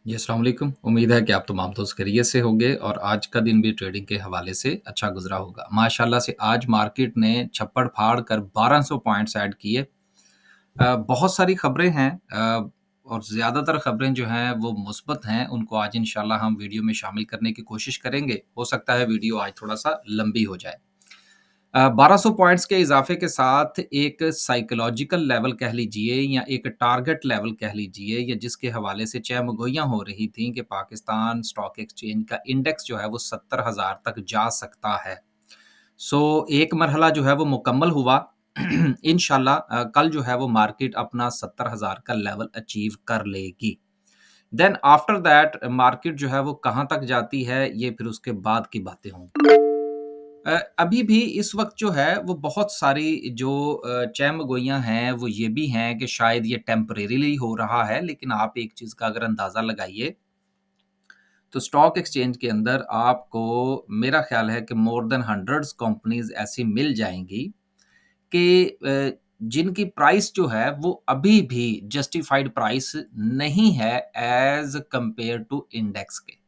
जी, अस्सलाम वालेकुम। उम्मीद है कि आप तमाम दोस्त खैरियत से होंगे और आज का दिन भी ट्रेडिंग के हवाले से अच्छा गुज़रा होगा। माशाल्लाह से आज मार्केट ने छप्पड़-फाड़ कर 1200 पॉइंट्स ऐड किए। बहुत सारी खबरें हैं और ज़्यादातर खबरें जो हैं वो मुस्बत हैं। उनको आज इंशाल्लाह हम वीडियो में शामिल करने की कोशिश करेंगे। हो सकता है वीडियो आज थोड़ा-सा लंबी हो जाए। 1200 पॉइंट्स के इज़ाफ़े के साथ एक साइकोलॉजिकल लेवल कह लीजिए या एक टारगेट लेवल कह लीजिए या जिसके हवाले से चहमगोइयाँ हो रही थीं कि पाकिस्तान स्टॉक एक्सचेंज का इंडेक्स जो है वो 70,000 तक जा सकता है। सो एक मरहला जो है वो मुकम्मल हुआ। इंशाल्लाह कल जो है वो मार्केट अपना 70,000 का लेवल अचीव कर लेगी। देन आफ्टर दैट मार्केट जो है वो कहाँ तक जाती है, ये फिर उसके बाद की बातें होंगी। अभी भी इस वक़्त जो है वो बहुत सारी जो चहमगोइयाँ हैं वो ये भी हैं कि शायद ये टेम्परेरीली हो रहा है, लेकिन आप एक चीज़ का अगर अंदाज़ा लगाइए, तो स्टॉक एक्सचेंज के अंदर आपको मेरा ख़्याल है कि मोर देन हंड्रेड्स कंपनीज़ ऐसी मिल जाएँगी कि जिनकी प्राइस जो है वो अभी भी जस्टिफाइड प्राइस नहीं है एज़ कंपेयर टू इंडेक्स के।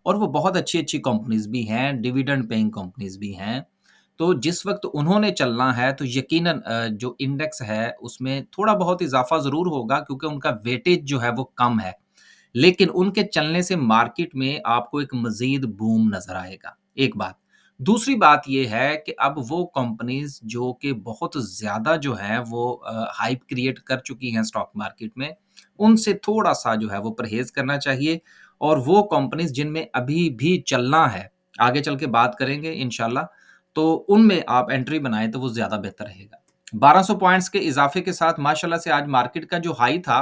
और वो बहुत अच्छी-अच्छी कंपनीज़ भी हैं, डिविडेंड पेइंग कंपनीज़ भी हैं। तो जिस वक़्त उन्होंने चलना है तो यकीनन जो इंडेक्स है उसमें थोड़ा बहुत इज़ाफ़ा ज़रूर होगा क्योंकि उनका वेटेज जो है वो कम है। लेकिन उनके चलने से मार्केट में आपको एक मज़ीद बूम नज़र आएगा, एक बात। दूसरी बात ये है कि अब वो कंपनीज़ जो कि बहुत ज़्यादा जो हैं वो हाइप क्रिएट कर चुकी हैं स्टॉक मार्केट में, उनसे थोड़ा-सा जो है वो परहेज़ करना चाहिए और वो कंपनीज़ जिनमें अभी भी चलना है, आगे चल के बात करेंगे इंशाल्लाह, तो उनमें आप एंट्री बनाएँ तो वो ज़्यादा बेहतर रहेगा। 1200 पॉइंट्स के इज़ाफ़े के साथ माशाल्लाह से आज मार्केट का जो हाई था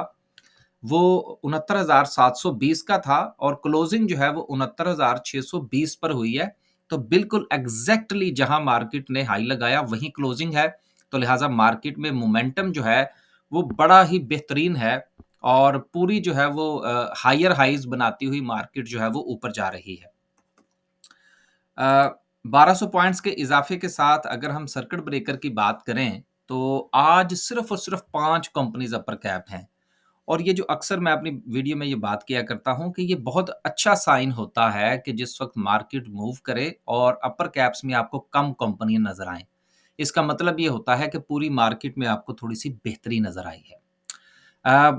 वो 69,720 का था और क्लोजिंग जो है वो 69,620 पर हुई है। तो बिल्कुल एग्ज़ैक्टली जहाँ मार्केट ने हाई लगाया वहीं क्लोजिंग है। तो लिहाज़ा मार्केट में मोमेंटम जो है वो बड़ा ही बेहतरीन है और पूरी जो है वो हायर हाइज़ बनाती हुई मार्केट जो है वो ऊपर जा रही है। 1200 पॉइंट्स के इज़ाफ़े के साथ अगर हम सर्किट ब्रेकर की बात करें, तो आज सिर्फ़ और सिर्फ़ 5 कंपनीज़ अपर कैप हैं। और ये जो अक्सर मैं अपनी वीडियो में ये बात किया करता हूँ कि ये बहुत अच्छा साइन होता है कि जिस वक़्त मार्केट मूव करे और अपर कैप्स में आपको कम कंपनियाँ नज़र आएँ। इसका मतलब ये होता है कि पूरी मार्केट में आपको थोड़ी-सी बेहतरी नज़र आई है। अ,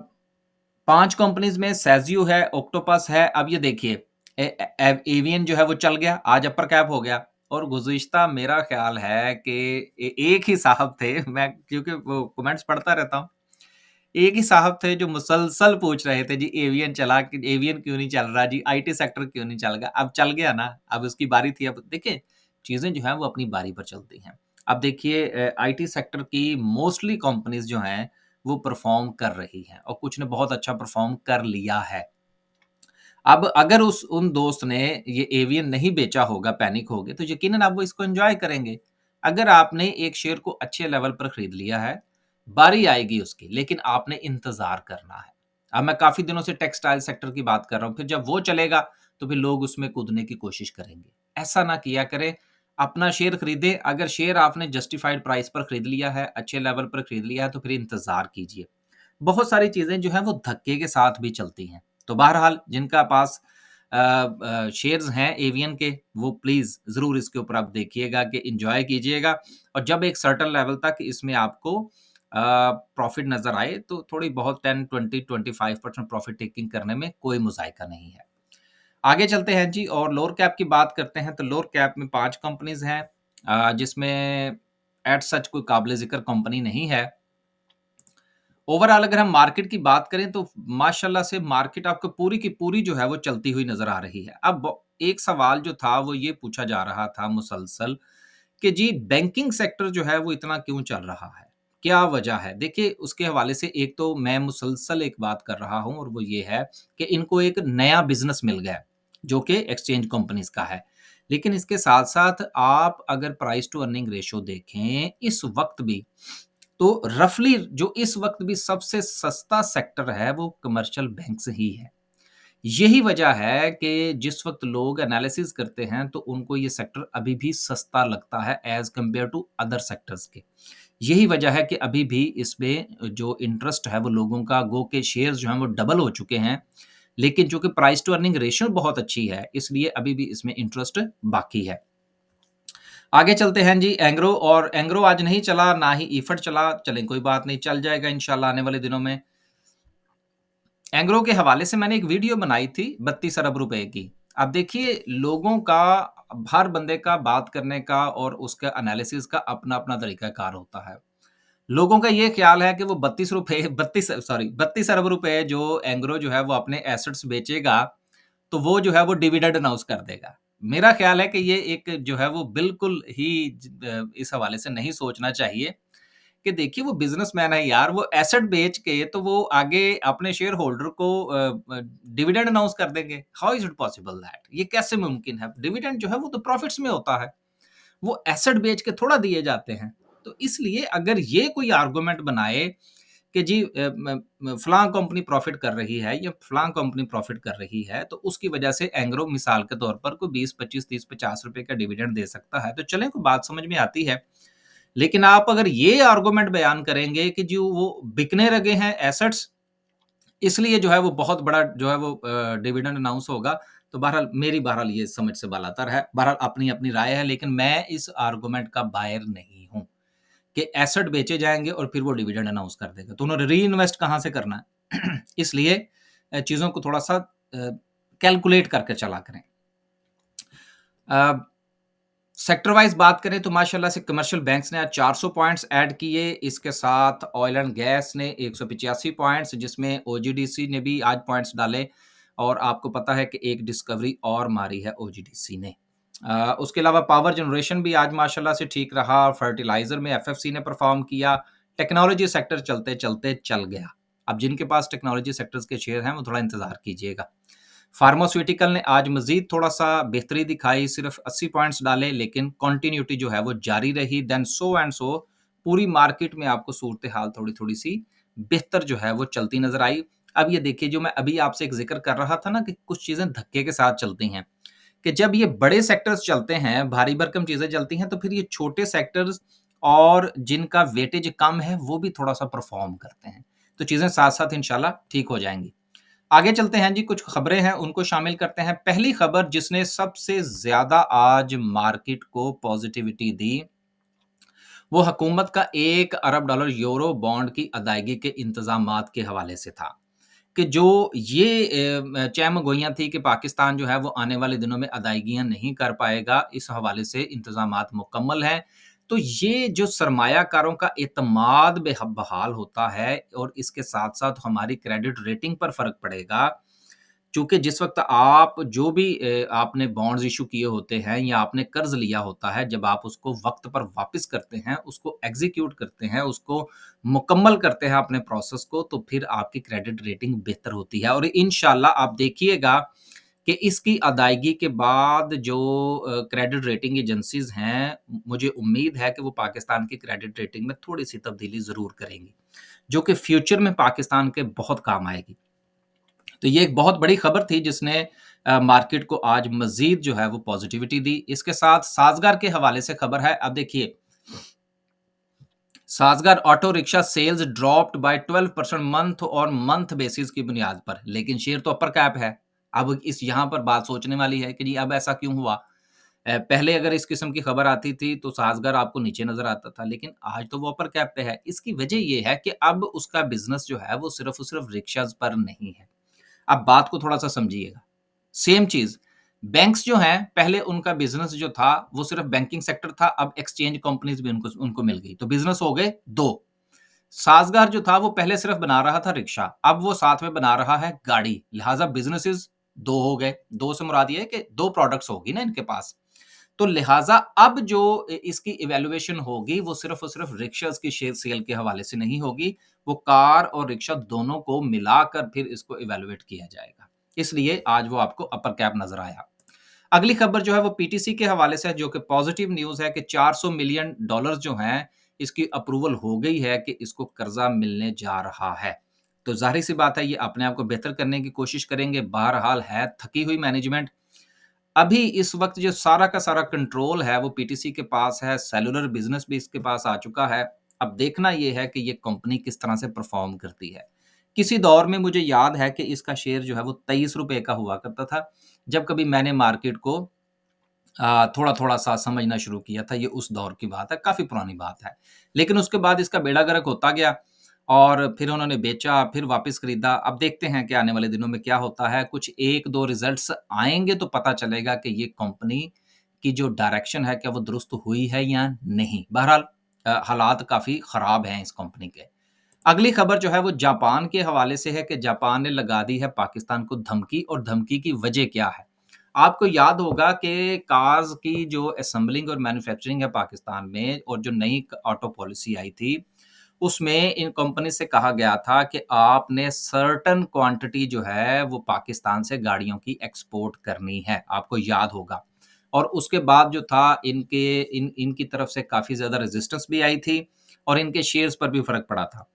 5 कंपनीज़ में सेज़ियो है, ऑक्टोपस है, अब ये देखिए एवियन जो है वो चल गया, आज अपर कैप हो गया और गुज़िश्ता मेरा ख़्याल है कि एक ही साहब थे, मैं क्योंकि वो कमेंट्स पढ़ता रहता हूँ। एक ही साहब थे जो मुसलसल पूछ रहे थे जी एवियन क्यों नहीं चल रहा जी, आईटी सेक्टर क्यों नहीं चल गया? अब चल गया ना, अब उसकी बारी थी। अब देखिए, चीज़ें जो हैं वो अपनी बारी पर चलती हैं। अब देखिए आईटी सेक्टर की मोस्टली कंपनीज़ जो हैं, वो परफ़ॉर्म कर रही हैं और कुछ ने बहुत अच्छा परफ़ॉर्म कर लिया है। अब अगर उस उन दोस्त ने ये एवियन नहीं बेचा होगा, पैनिक हो गए, तो यकीनन आप वो इसको एन्जॉय करेंगे। अगर आपने एक शेयर को अच्छे लेवल पर खरीद लिया है, बारी आएगी उसकी, लेकिन आपने इंतज़ार करना है। अब मैं काफ़ी दिनों से टेक्सटाइल सेक्टर की बात कर रहा हूँ, फिर जब वो चलेगा, तो फिर लोग उसमें कूदने की कोशिश करेंगे। ऐसा ना किया करें, अपना शेयर खरीदें, अगर शेयर आपने जस्टिफाइड प्राइस पर खरीद लिया है, अच्छे लेवल पर खरीद लिया है, तो फिर इंतज़ार कीजिए। बहुत सारी चीज़ें जो हैं वो धक्के के साथ भी चलती हैं। तो बहरहाल जिनका पास शेयर्स हैं एवियन के वो प्लीज़ ज़रूर इसके ऊपर आप देखिएगा कि एन्जॉय कीजिएगा और जब एक सर्टेन लेवल तक इसमें आपको प्रॉफ़िट नज़र आए तो थोड़ी बहुत 10, 20, 25% प्रॉफ़िट टेकिंग करने में कोई मुज़ायका नहीं है। आगे चलते हैं जी और लोअर कैप की बात करते हैं तो लोअर कैप में 5 कंपनीज़ हैं जिसमें एज़ सच कोई काबिल ज़िक्र कंपनी नहीं है। ओवरऑल अगर हम मार्केट की बात करें तो माशाल्लाह से मार्केट आपको पूरी की पूरी जो है वो चलती हुई नज़र आ रही है। अब एक सवाल जो था वो ये पूछा जा रहा था मुसलसल कि जी बैंकिंग सेक्टर जो है वो इतना क्यों चल रहा है? क्या वजह है? देखिए उसके हवाले से एक तो मैं मुसलसल एक बात कर रहा हूँ और वो ये है कि इनको एक नया बिज़नेस मिल गया है, जो कि एक्सचेंज कंपनीज़ का है। लेकिन इसके साथ-साथ आप अगर प्राइस टू अर्निंग रेशियो देखें, इस वक़्त भी तो रफ़ली जो इस वक़्त भी सबसे सस्ता सेक्टर है वो कमर्शियल बैंक्स ही है। यही वजह है कि जिस वक़्त लोग एनालिसिस करते हैं तो उनको ये सेक्टर अभी भी सस्ता लगता है as compare to other sectors के। यही वजह है कि अभी भी इसमें जो इंटरेस्ट है वो लोगों का गो के शेयर्स जो हैं वो डबल हो चुके हैं। लेकिन चूँकि प्राइस टू अर्निंग रेशियो बहुत अच्छी है, इसलिए अभी भी इसमें इंटरेस्ट बाकी है। आगे चलते हैं जी एंग्रो और एंग्रो आज नहीं चला, ना ही इफड चला, चलें कोई बात नहीं, चल जाएगा इंशाल्लाह आने वाले दिनों में। एंग्रो के हवाले से मैंने एक वीडियो बनाई थी 32 अरब रुपए की। अब देखिए लोगों का हर बंदे का बात करने का और उसका एनालिसिस का अपना-अपना तरीक़ाकार होता है। लोगों का ये ख़्याल है कि वो 32 अरब रुपए जो एंग्रो जो है वो अपने एसेट्स बेचेगा, तो वो जो है वो डिविडेंड अनाउंस कर देगा। मेरा ख़्याल है कि ये एक जो है वो बिल्कुल ही इस हवाले से नहीं सोचना चाहिए कि देखिए वो बिज़नेसमैन है यार, वो एसेट बेच के तो वो आगे अपने शेयर होल्डर को डिविडेंड अनाउंस कर देंगे। How is it possible that? ये कैसे मुमकिन है? डिविडेंड जो है वो तो प्रॉफिट्स में होता है। वो एसेट बेच के थोड़ा दिए जाते हैं। तो इसलिए अगर ये कोई आर्गुमेंट बनाए कि जी फलाँ कंपनी प्रॉफ़िट कर रही है या फलाँ कंपनी प्रॉफ़िट कर रही है, तो उसकी वजह से एंग्रो मिसाल के तौर पर कोई 20, 25, 30, ₹50 का डिविडेंड दे सकता है, तो चलें कोई बात समझ में आती है। लेकिन आप अगर ये आर्गुमेंट बयान करेंगे कि जो वो बिकने लगे हैं एसेट्स, इसलिए जो है वो बहुत बड़ा जो है वो डिविडेंड अनाउंस होगा, तो बहरहाल ये समझ से बालातर है। बहरहाल अपनी-अपनी राय है, लेकिन मैं इस आर्गुमेंट का बायर नहीं हूँ कि एसेट बेचे जाएँगे और फिर वो डिविडेंड अनाउंस कर देगा। तो उन्होंने री-इन्वेस्ट कहाँ से करना है? इसलिए चीज़ों को थोड़ा-सा कैलकुलेट करके चला करें। अ सेक्टर वाइज़ बात करें तो माशाल्लाह से कमर्शियल बैंक्स ने आज 400 पॉइंट्स ऐड किए। इसके साथ ऑयल एंड गैस ने 185 पॉइंट्स जिसमें ओजीडीसी ने भी आज पॉइंट्स डाले और आपको पता है कि एक डिस्कवरी और मारी है ओजीडीसी ने। उसके अलावा पावर जनरेशन भी आज माशाल्लाह से ठीक रहा। फर्टिलाइज़र में एफएफसी ने परफ़ॉर्म किया। टेक्नोलॉजी सेक्टर चलते-चलते चल गया। अब जिनके पास टेक्नोलॉजी सेक्टर्स के शेयर हैं वो थोड़ा इंतज़ार कीजिएगा। फार्मास्यूटिकल ने आज मज़ीद थोड़ा-सा बेहतरी दिखाई, सिर्फ़ 80 पॉइंट्स डाले, लेकिन कंटिन्यूटी जो है वो जारी रही। देन सो एंड सो पूरी मार्केट में आपको सूरत-ए-हाल थोड़ी-थोड़ी सी बेहतर जो है वो चलती नज़र आई। अब ये देखिए जो मैं अभी आपसे एक ज़िक्र कर रहा था ना कि कुछ चीज़ें धक्के के साथ चलती हैं, कि जब ये बड़े सेक्टर्स चलते हैं, भारी भरकम चीज़ें चलती हैं, तो फिर ये छोटे सेक्टर्स और जिनका वेटेज कम है, वो भी थोड़ा-सा परफ़ॉर्म करते हैं। तो चीज़ें साथ-साथ इंशाल्लाह ठीक हो जाएँगी। आगे चलते हैं जी, कुछ खबरें हैं उनको शामिल करते हैं। पहली खबर जिसने सबसे ज़्यादा आज मार्केट को पॉज़िटिविटी दी, वो हुकूमत का $1 अरब यूरो बॉन्ड की अदायगी के इंतज़ामात के हवाले से था। कि जो ये चहमगोइयाँ थी कि पाकिस्तान जो है वो आने वाले दिनों में अदायगियाँ नहीं कर पाएगा, इस हवाले से इंतज़ामात मुकम्मल हैं। तो ये जो सरमायाकारों का एतमाद बहाल होता है और इसके साथ-साथ हमारी क्रेडिट रेटिंग पर फ़र्क पड़ेगा। चूँकि जिस वक़्त आप जो भी आपने बॉन्ड्स इश्यू किए होते हैं या आपने कर्ज़ लिया होता है, जब आप उसको वक़्त पर वापस करते हैं, उसको एग्ज़ीक्यूट करते हैं, उसको मुकम्मल करते हैं अपने प्रोसेस को, तो फिर आपकी क्रेडिट रेटिंग बेहतर होती है और इंशाल्लाह आप देखिएगा कि इसकी अदायगी के बाद जो क्रेडिट रेटिंग एजेंसीज़ हैं, मुझे उम्मीद है कि वो पाकिस्तान की क्रेडिट रेटिंग में थोड़ी-सी तब्दीली ज़रूर करेंगी, जो कि फ्यूचर में पाकिस्तान के बहुत काम आएगी। तो ये एक बहुत बड़ी खबर थी जिसने मार्केट को आज मज़ीद जो है वो पॉज़िटिविटी दी। इसके साथ साज़गार के हवाले से खबर है। अब देखिए, साज़गार auto rickshaw sales dropped by 12% month और मंथ बेसिस की बुनियाद पर, लेकिन शेयर तो अपर कैप है। अब इस यहाँ पर बात सोचने वाली है कि जी अब ऐसा क्यों हुआ? पहले अगर इस किस्म की खबर आती थी तो साज़गार आपको नीचे नज़र आता था, लेकिन आज तो वो अपर कैप पे है। इसकी वजह ये है कि अब उसका बिज़नेस जो है वो सिर्फ़ और सिर्फ़ रिक्शाज़ पर नहीं है। अब बात को थोड़ा-सा समझिएगा। सेम चीज़, बैंक्स जो हैं, पहले उनका बिज़नेस जो था, वो सिर्फ़ बैंकिंग सेक्टर था, अब एक्सचेंज कंपनीज़ भी उनको उनको मिल गई, तो बिज़नेस हो गए 2। साज़गार जो था, वो पहले सिर्फ़ बना रहा था रिक्शा, अब वो साथ में बना रहा है गाड़ी, लिहाज़ा बिज़नेसेज़ 2 हो गए। 2 से मुराद ये है कि 2 प्रोडक्ट्स होगी ना इनके पास। तो लिहाज़ा अब जो इसकी इवैल्यूएशन होगी, वो सिर्फ़ और सिर्फ़ रिक्शाज़ की शेयर सेल के हवाले से नहीं होगी, वो कार और रिक्शा दोनों को मिलाकर फिर इसको इवैल्यूएट किया जाएगा। इसलिए आज वो आपको अपर कैप नज़र आया। अगली खबर जो है वो पीटीसी के हवाले से है, जो कि पॉज़िटिव न्यूज़ है कि $400 मिलियन जो हैं, इसकी अप्रूवल हो गई है कि इसको कर्ज़ा मिलने जा रहा है। तो ज़ाहिर-सी बात है ये अपने आप को बेहतर करने की कोशिश करेंगे, बहरहाल है थकी हुई मैनेजमेंट। अभी इस वक़्त जो सारा का सारा कंट्रोल है वो पीटीसी के पास है, सेलुलर बिज़नेस भी इसके पास आ चुका है। अब देखना ये है कि ये कंपनी किस तरह से परफ़ॉर्म करती है। किसी दौर में मुझे याद है कि इसका शेयर जो है वो ₹23 का हुआ करता था, जब कभी मैंने मार्केट को थोड़ा-थोड़ा सा समझना शुरू किया था, ये उस दौर की बात है, काफ़ी पुरानी बात है। लेकिन उसके बाद इसका बेड़ा गर्क होता गया और फिर उन्होंने बेचा, फिर वापस खरीदा। अब देखते हैं कि आने वाले दिनों में क्या होता है। कुछ 1-2 रिज़ल्ट्स आएँगे तो पता चलेगा कि ये कंपनी की जो डायरेक्शन है, क्या वो दुरुस्त हुई है या नहीं। बहरहाल हालात काफ़ी ख़राब हैं इस कंपनी के। अगली खबर जो है वो जापान के हवाले से है कि जापान ने लगा दी है पाकिस्तान को धमकी और धमकी की वजह क्या है? आपको याद होगा कि कार्स की जो असेंबलिंग और मैन्युफैक्चरिंग है पाकिस्तान में और जो नई ऑटो पॉलिसी आई थी, उसमें इन कंपनी से कहा गया था कि आपने सर्टेन क्वांटिटी जो है वो पाकिस्तान से गाड़ियों की एक्सपोर्ट करनी है, आपको याद होगा। और उसके बाद जो था इनकी तरफ से काफ़ी ज़्यादा रेजिस्टेंस भी आई थी और इनके शेयर्स पर भी फ़र्क पड़ा था।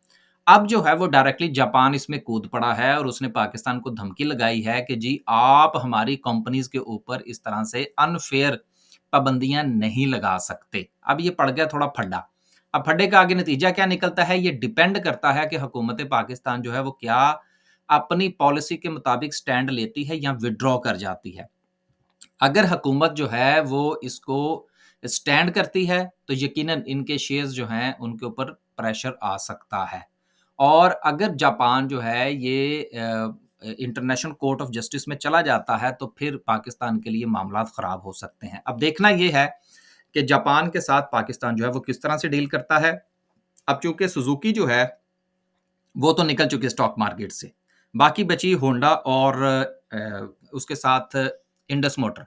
अब जो है वो डायरेक्टली जापान इसमें कूद पड़ा है और उसने पाकिस्तान को धमकी लगाई है कि जी आप हमारी कंपनीज़ के ऊपर इस तरह से अनफ़ेयर पाबंदियाँ नहीं लगा सकते। अब ये पड़ गया थोड़ा फड्डा। अब फड्डे का आगे नतीजा क्या निकलता है, ये डिपेंड करता है कि हुकूमत पाकिस्तान जो है वो क्या अपनी पॉलिसी के मुताबिक स्टैंड लेती है या विथड्रॉ कर जाती है। अगर हुकूमत जो है वो इसको स्टैंड करती है, तो यकीनन इनके शेयर्स जो हैं उनके ऊपर प्रेशर आ सकता है। और अगर जापान जो है ये इंटरनेशनल कोर्ट ऑफ जस्टिस में चला जाता है, तो फिर पाकिस्तान के लिए मामलात ख़राब हो सकते हैं। अब देखना ये है कि जापान के साथ पाकिस्तान जो है वो किस तरह से डील करता है। अब चूँकि सुज़ुकी जो है, वो तो निकल चुकी है स्टॉक मार्केट से। बाकी बची होंडा और उसके साथ इंडस मोटर।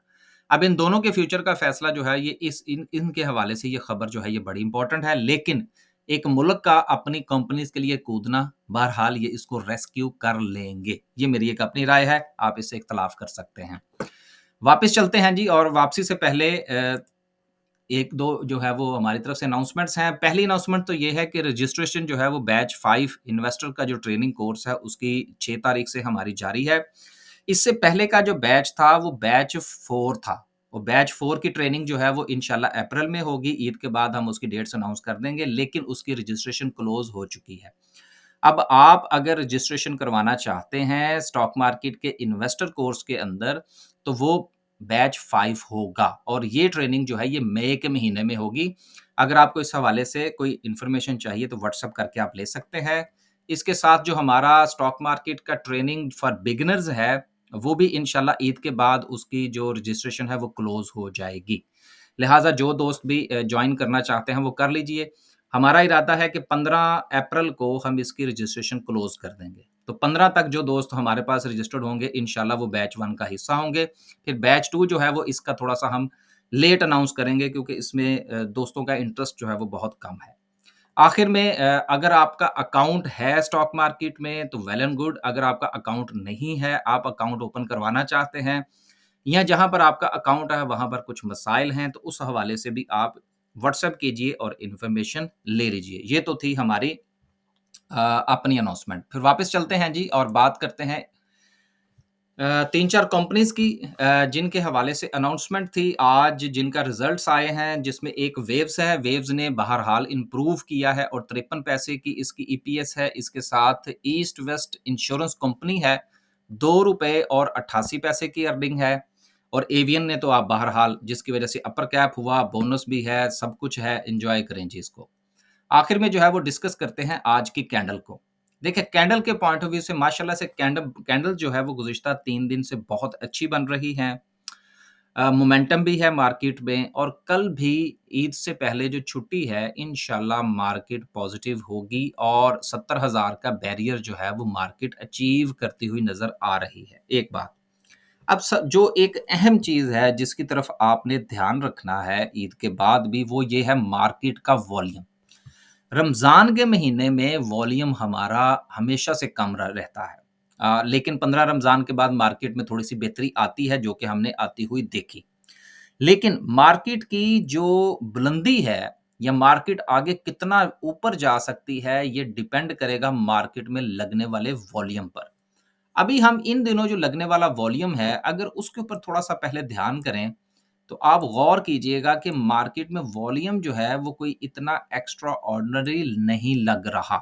अब इन दोनों के फ्यूचर का फ़ैसला जो है ये इस इन इनके हवाले से ये खबर जो है ये बड़ी इम्पोर्टेंट है। लेकिन एक मुल्क का अपनी कंपनीज़ के लिए कूदना, बहरहाल ये इसको रेस्क्यू कर लेंगे। ये मेरी एक अपनी राय है, आप इससे इख्तलाफ कर सकते हैं। वापस चलते हैं जी और वापसी से पहले 1-2 जो है वो हमारी तरफ से अनाउंसमेंट्स हैं। पहली अनाउंसमेंट तो ये है कि रजिस्ट्रेशन जो है वो बैच 5 इन्वेस्टर का जो ट्रेनिंग कोर्स है उसकी 6 तारीख से हमारी जारी है। इससे पहले का जो बैच था वो बैच 4 था। और बैच 4 की ट्रेनिंग जो है वो इंशाल्लाह अप्रैल में होगी, ईद के बाद हम उसकी डेट्स अनाउंस कर देंगे, लेकिन उसकी रजिस्ट्रेशन क्लोज़ हो चुकी है। अब आप अगर रजिस्ट्रेशन करवाना चाहते हैं स्टॉक मार्केट के इन्वेस्टर कोर्स के अंदर, तो वो बैच 5 होगा और ये ट्रेनिंग जो है ये मई के महीने में होगी। अगर आपको इस हवाले से कोई इन्फॉर्मेशन चाहिए तो व्हाट्सएप करके आप ले सकते हैं। इसके साथ जो हमारा स्टॉक मार्केट का ट्रेनिंग फॉर बिगिनर्स है, वो भी इंशाल्लाह ईद के बाद उसकी जो रजिस्ट्रेशन है वो क्लोज़ हो जाएगी। लिहाज़ा जो दोस्त भी जॉइन करना चाहते हैं वो कर लीजिए। हमारा इरादा है कि 15 अप्रैल को हम इसकी रजिस्ट्रेशन क्लोज़ कर देंगे। तो 15 तक जो दोस्त हमारे पास रजिस्टर्ड होंगे इंशाल्लाह वो बैच 1 का हिस्सा होंगे। फिर बैच 2 जो है वो इसका थोड़ा-सा हम लेट अनाउंस करेंगे क्योंकि इसमें दोस्तों का इंटरेस्ट जो है वो बहुत कम है। आखिर में अगर आपका अकाउंट है स्टॉक मार्केट में तो वेल एंड गुड, अगर आपका अकाउंट नहीं है, आप अकाउंट ओपन करवाना चाहते हैं या जहाँ पर आपका अकाउंट है वहाँ पर कुछ मसाइल हैं, तो उस हवाले से भी आप व्हाट्सएप कीजिए और इन्फॉर्मेशन ले लीजिए। ये तो थी हमारी अपनी अनाउंसमेंट। फिर वापस चलते हैं जी और बात करते हैं 3-4 कंपनीज़ की जिनके हवाले से अनाउंसमेंट थी आज जिनका रिज़ल्ट्स आए हैं, जिसमें एक वेव्स है। वेव्स ने बहरहाल इम्प्रूव किया है और 53 पैसे की इसकी ईपीएस है। इसके साथ ईस्ट वेस्ट इंश्योरेंस कंपनी है, ₹2 और 88 पैसे की अर्निंग है और एवियन ने तो आप बहरहाल जिसकी वज़ह से अपर कैप हुआ, बोनस भी है, सब कुछ है, एन्जॉय करें जी इसको। आखिर में जो है वो डिस्कस करते हैं आज की कैंडल को। देखिए कैंडल के पॉइंट ऑफ व्यू से माशाल्लाह से कैंडल कैंडल जो है वो गुज़िश्ता 3 दिन से बहुत अच्छी बन रही हैं। मोमेंटम भी है मार्केट में और कल भी ईद से पहले जो छुट्टी है इंशाल्लाह मार्केट पॉज़िटिव होगी और 70,000 का बैरियर जो है वो मार्केट अचीव करती हुई नज़र आ रही है, एक बात। अब जो एक अहम चीज़ है जिसकी तरफ आपने ध्यान रखना है ईद के बाद भी वो ये है मार्केट का वॉल्यूम। रमज़ान के महीने में वॉल्यूम हमारा हमेशा से कम रहता है। लेकिन 15 रमज़ान के बाद मार्केट में थोड़ी-सी बेहतरी आती है, जो कि हमने आती हुई देखी। लेकिन मार्केट की जो बुलंदी है या मार्केट आगे कितना ऊपर जा सकती है, ये डिपेंड करेगा मार्केट में लगने वाले वॉल्यूम पर। अभी हम इन दिनों जो लगने वाला वॉल्यूम है, अगर उसके ऊपर थोड़ा-सा पहले ध्यान करें तो आप गौर कीजिएगा कि मार्केट में वॉल्यूम जो है वो कोई इतना एक्स्ट्रा ऑर्डिनरी नहीं लग रहा।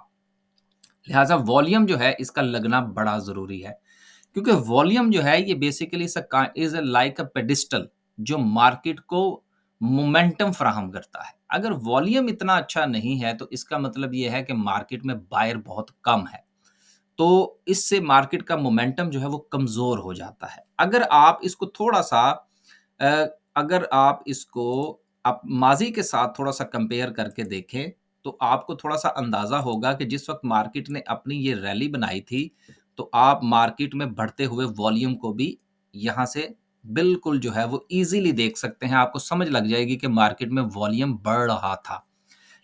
लिहाजा वॉल्यूम जो है इसका लगना बड़ा ज़रूरी है, क्योंकि वॉल्यूम जो है ये basically is like a pedestal जो मार्केट को मोमेंटम फराहम करता है। अगर वॉल्यूम इतना अच्छा नहीं है तो इसका मतलब ये है कि मार्केट में बायर बहुत कम है। तो इससे मार्केट का मोमेंटम जो है वो कमज़ोर हो जाता है। अ, अगर आप इसको आप माज़ी के साथ थोड़ा-सा कंपेयर करके देखें, तो आपको थोड़ा-सा अंदाज़ा होगा कि जिस वक़्त मार्केट ने अपनी ये रैली बनाई थी, तो आप मार्केट में बढ़ते हुए वॉल्यूम को भी यहाँ से बिल्कुल जो है वो ईज़िली देख सकते हैं। आपको समझ लग जाएगी कि मार्केट में वॉल्यूम बढ़ रहा था।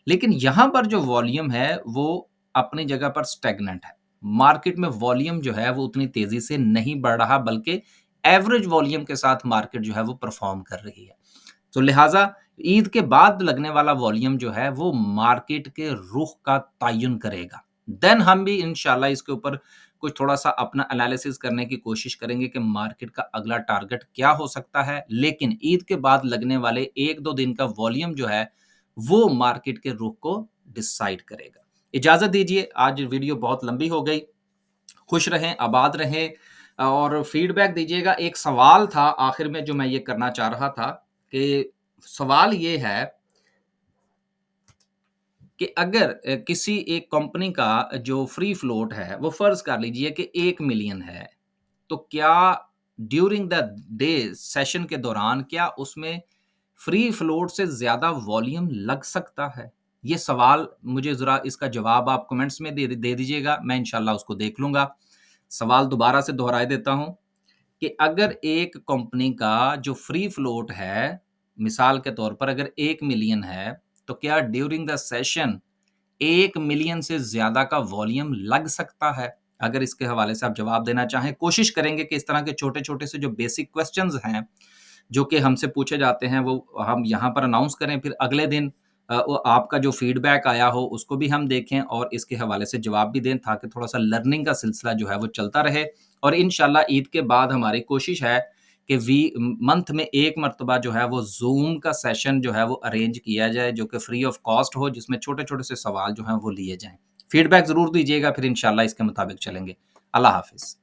लेकिन यहाँ पर जो वॉल्यूम है, वो अपनी जगह पर स्टैग्नेंट है। मार्केट में वॉल्यूम जो है, वो उतनी तेज़ी से नहीं बढ़ रहा, बल्कि एवरेज वॉल्यूम के साथ मार्केट जो है, वो परफ़ॉर्म कर रही है। तो लिहाज़ा ईद के बाद लगने वाला वॉल्यूम जो है, वो मार्केट के रुख का तयन करेगा। देन हम भी इंशाल्लाह इसके ऊपर कुछ थोड़ा-सा अपना एनालिसिस करने की कोशिश करेंगे कि मार्केट का अगला टारगेट क्या हो सकता है। लेकिन ईद के बाद लगने वाले 1-2 दिन का वॉल्यूम जो है, वो मार्केट के रुख को डिसाइड करेगा। इजाज़त दीजिए, आज वीडियो बहुत लंबी हो गई। खुश रहें, आबाद रहें और फीडबैक दीजिएगा। एक सवाल था आखिर में जो मैं ये करना चाह रहा था कि सवाल ये है कि अगर किसी एक कंपनी का जो फ्री फ्लोट है, वो फ़र्ज़ कर लीजिए कि 1 मिलियन है, तो क्या ड्यूरिंग द डे सेशन के दौरान क्या उसमें फ्री फ्लोट से ज़्यादा वॉल्यूम लग सकता है? ये सवाल मुझे ज़रा इसका जवाब आप कमेंट्स में दे दीजिएगा, मैं इंशाल्लाह उसको देख लूँगा। सवाल दोबारा से दोहराए देता हूँ कि अगर एक कंपनी का जो फ्री फ्लोट है, मिसाल के तौर पर अगर 1 मिलियन है, तो क्या ड्यूरिंग द सेशन 1 मिलियन से ज़्यादा का वॉल्यूम लग सकता है? अगर इसके हवाले से आप जवाब देना चाहें, कोशिश करेंगे कि इस तरह के छोटे-छोटे से जो बेसिक क्वेश्चन्स हैं, जो कि हमसे पूछे जाते हैं, वो हम यहाँ पर अनाउंस करें, फिर अगले दिन वो आपका जो फीडबैक आया हो, उसको भी हम देखें और इसके हवाले से जवाब भी दें, ताकि थोड़ा-सा लर्निंग का सिलसिला जो है, वो चलता रहे और इंशाल्लाह ईद के बाद हमारी कोशिश है कि मंथ में 1 मर्तबा जो है, वो ज़ूम का सेशन जो है, वो अरेंज किया जाए, जो कि फ्री ऑफ कॉस्ट हो, जिसमें छोटे-छोटे से सवाल जो हैं, वो लिए जाएँ। फीडबैक ज़रूर दीजिएगा, फिर इंशाल्लाह इसके मुताबिक चलेंगे। अल्लाह हाफ़िज़।